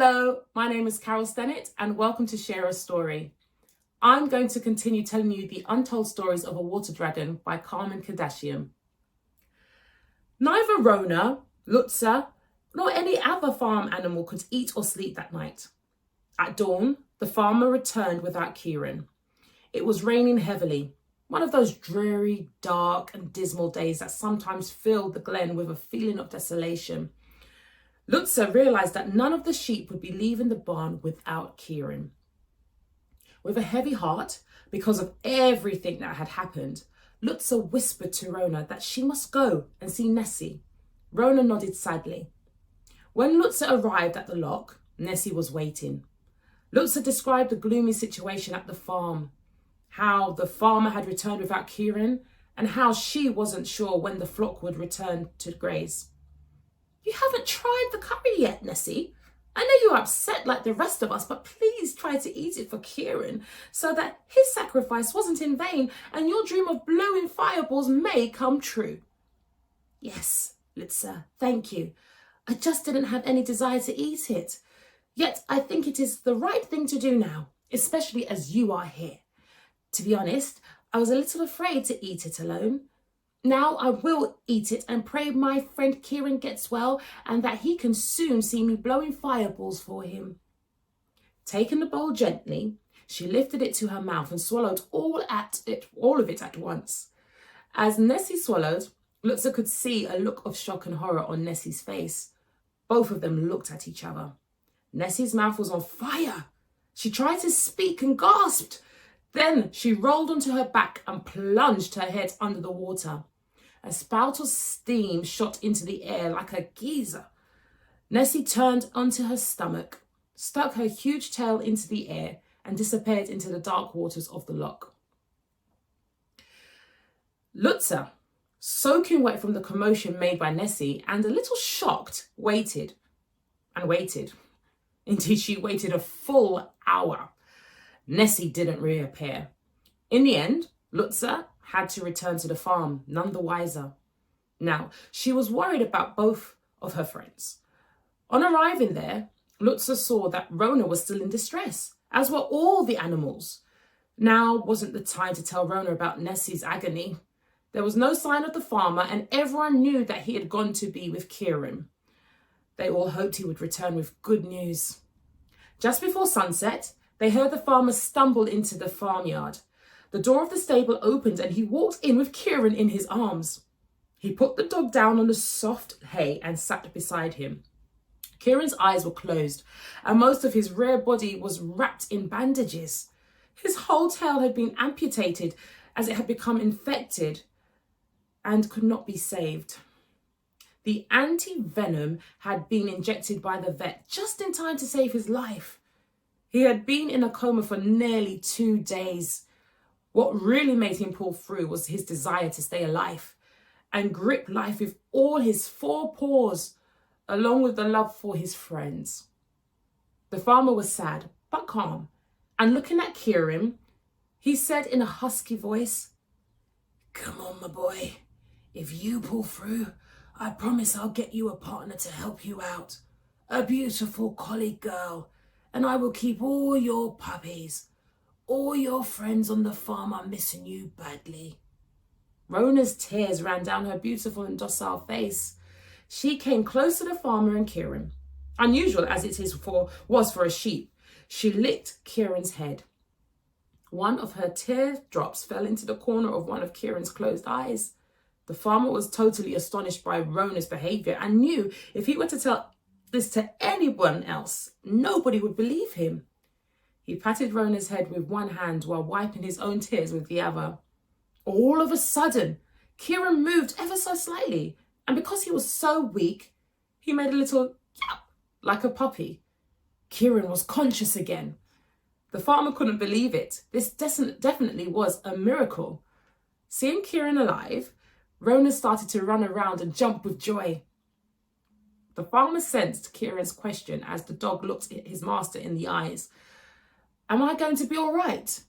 Hello, my name is Carole Stennett and welcome to Share a Story. I'm going to continue telling you the untold stories of a water dragon by Carmen Kardashian. Neither Rona, Lutza, nor any other farm animal could eat or sleep that night. At dawn, the farmer returned without Kieran. It was raining heavily, one of those dreary, dark and dismal days that sometimes filled the glen with a feeling of desolation. Lutza realised that none of the sheep would be leaving the barn without Kieran. With a heavy heart, because of everything that had happened, Lutza whispered to Rona that she must go and see Nessie. Rona nodded sadly. When Lutza arrived at the loch, Nessie was waiting. Lutza described the gloomy situation at the farm, how the farmer had returned without Kieran, and how she wasn't sure when the flock would return to graze. "You haven't tried the curry yet, Nessie. I know you're upset like the rest of us, but please try to eat it for Kieran so that his sacrifice wasn't in vain and your dream of blowing fireballs may come true." "Yes, Lutza, thank you. I just didn't have any desire to eat it. Yet I think it is the right thing to do now, especially as you are here. To be honest, I was a little afraid to eat it alone. Now I will eat it and pray my friend Kieran gets well and that he can soon see me blowing fireballs for him." Taking the bowl gently, she lifted it to her mouth and swallowed all of it at once. As Nessie swallowed, Lutza could see a look of shock and horror on Nessie's face. Both of them looked at each other. Nessie's mouth was on fire. She tried to speak and gasped. Then she rolled onto her back and plunged her head under the water. A spout of steam shot into the air like a geyser. Nessie turned onto her stomach, stuck her huge tail into the air, and disappeared into the dark waters of the loch. Lutza, soaking wet from the commotion made by Nessie and a little shocked, waited and waited. Indeed, she waited a full hour. Nessie didn't reappear. In the end, Lutza had to return to the farm, none the wiser. Now, she was worried about both of her friends. On arriving there, Lutza saw that Rona was still in distress, as were all the animals. Now wasn't the time to tell Rona about Nessie's agony. There was no sign of the farmer, and everyone knew that he had gone to be with Kieran. They all hoped he would return with good news. Just before sunset, they heard the farmer stumble into the farmyard. The door of the stable opened and he walked in with Kieran in his arms. He put the dog down on the soft hay and sat beside him. Kieran's eyes were closed and most of his rear body was wrapped in bandages. His whole tail had been amputated as it had become infected and could not be saved. The anti-venom had been injected by the vet just in time to save his life. He had been in a coma for nearly 2 days. What really made him pull through was his desire to stay alive and grip life with all his 4 paws, along with the love for his friends. The farmer was sad but calm, and looking at Kieran, he said in a husky voice, "Come on, my boy. If you pull through, I promise I'll get you a partner to help you out. A beautiful collie girl, and I will keep all your puppies. All your friends on the farm are missing you badly." Rona's tears ran down her beautiful and docile face. She came close to the farmer and Kieran. Unusual as it was for a sheep, she licked Kieran's head. One of her teardrops fell into the corner of one of Kieran's closed eyes. The farmer was totally astonished by Rona's behaviour and knew if he were to tell this to anyone else, nobody would believe him. He patted Rona's head with one hand while wiping his own tears with the other. All of a sudden, Kieran moved ever so slightly, and because he was so weak, he made a little yap like a puppy. Kieran was conscious again. The farmer couldn't believe it. This definitely was a miracle. Seeing Kieran alive, Rona started to run around and jump with joy. The farmer sensed Kieran's question as the dog looked at his master in the eyes. "Am I going to be all right?"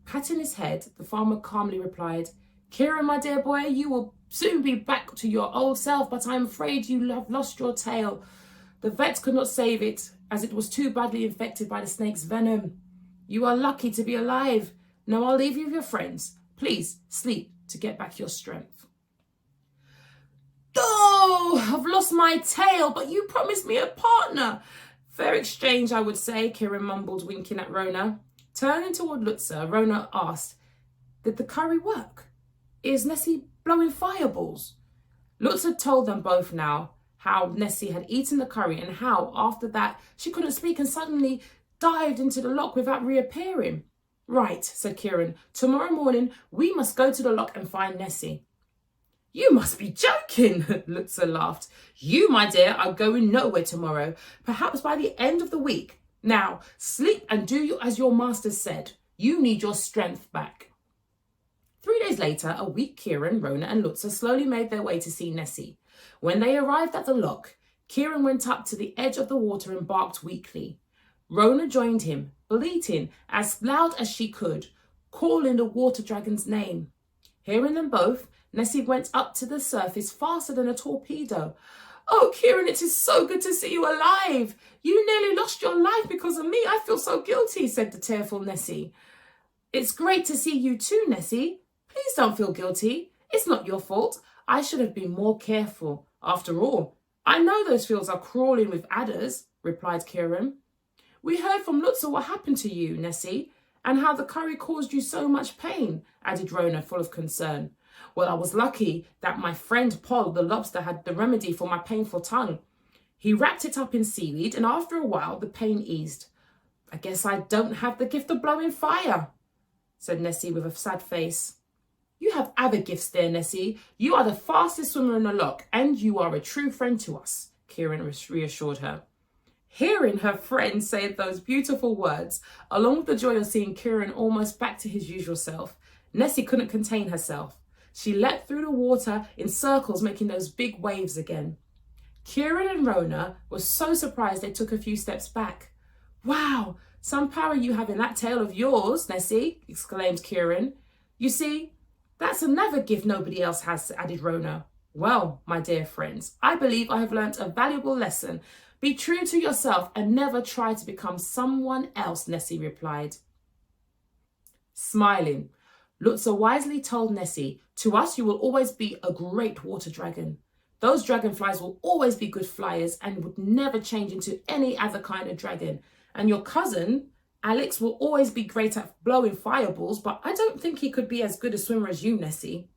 Patting his head, the farmer calmly replied, "Kieran, my dear boy, you will soon be back to your old self, but I'm afraid you have lost your tail. The vets could not save it, as it was too badly infected by the snake's venom. You are lucky to be alive. Now I'll leave you with your friends. Please sleep to get back your strength. Oh, I've lost my tail, but you promised me a partner. Fair exchange, I would say, Kieran mumbled, winking at Rona. Turning toward Lutzer, Rona asked, did the curry work? Is Nessie blowing fireballs? Lutzer told them both now how Nessie had eaten the curry and how, after that, she couldn't speak and suddenly dived into the lock without reappearing. Right, said Kieran. Tomorrow morning, we must go to the lock and find Nessie. You must be joking, Lutzer laughed. You, my dear, are going nowhere tomorrow, perhaps by the end of the week. Now, sleep and do as your master said. You need your strength back. 3 days later, a weak Kieran, Rona and Lutzer slowly made their way to see Nessie. When they arrived at the lock, Kieran went up to the edge of the water and barked weakly. Rona joined him, bleating as loud as she could, calling the water dragon's name. Hearing them both, Nessie went up to the surface faster than a torpedo. Oh, Kieran, it is so good to see you alive. You nearly lost your life because of me. I feel so guilty, said the tearful Nessie. It's great to see you too, Nessie. Please don't feel guilty. It's not your fault. I should have been more careful. After all, I know those fields are crawling with adders, replied Kieran. We heard from Lutzer what happened to you, Nessie, and how the curry caused you so much pain, added Rona, full of concern. Well, I was lucky that my friend Paul, the lobster, had the remedy for my painful tongue. He wrapped it up in seaweed, and after a while, the pain eased. I guess I don't have the gift of blowing fire, said Nessie with a sad face. You have other gifts there, Nessie. You are the fastest swimmer in the loch, and you are a true friend to us, Kieran reassured her. Hearing her friend say those beautiful words, along with the joy of seeing Kieran almost back to his usual self, Nessie couldn't contain herself. She leapt through the water in circles, making those big waves again. Kieran and Rona were so surprised they took a few steps back. Wow, some power you have in that tail of yours, Nessie, exclaimed Kieran. You see, that's another gift nobody else has, added Rona. Well, my dear friends, I believe I have learnt a valuable lesson. Be true to yourself and never try to become someone else, Nessie replied. Smiling, Lutzer wisely told Nessie, to us you will always be a great water dragon. Those dragonflies will always be good flyers and would never change into any other kind of dragon. And your cousin, Alex, will always be great at blowing fireballs, but I don't think he could be as good a swimmer as you, Nessie.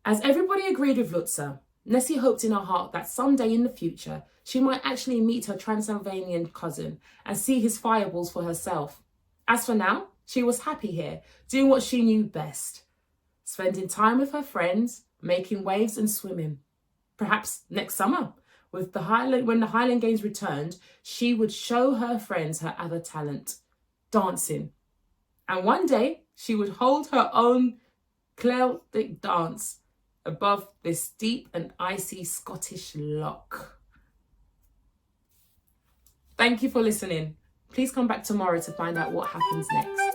As everybody agreed with Lutzer, Nessie hoped in her heart that someday in the future, she might actually meet her Transylvanian cousin and see his fireballs for herself. As for now, she was happy here, doing what she knew best. Spending time with her friends, making waves and swimming. Perhaps next summer, when the Highland Games returned, she would show her friends her other talent, dancing. And one day, she would hold her own Celtic dance above this deep and icy Scottish loch. Thank you for listening. Please come back tomorrow to find out what happens next.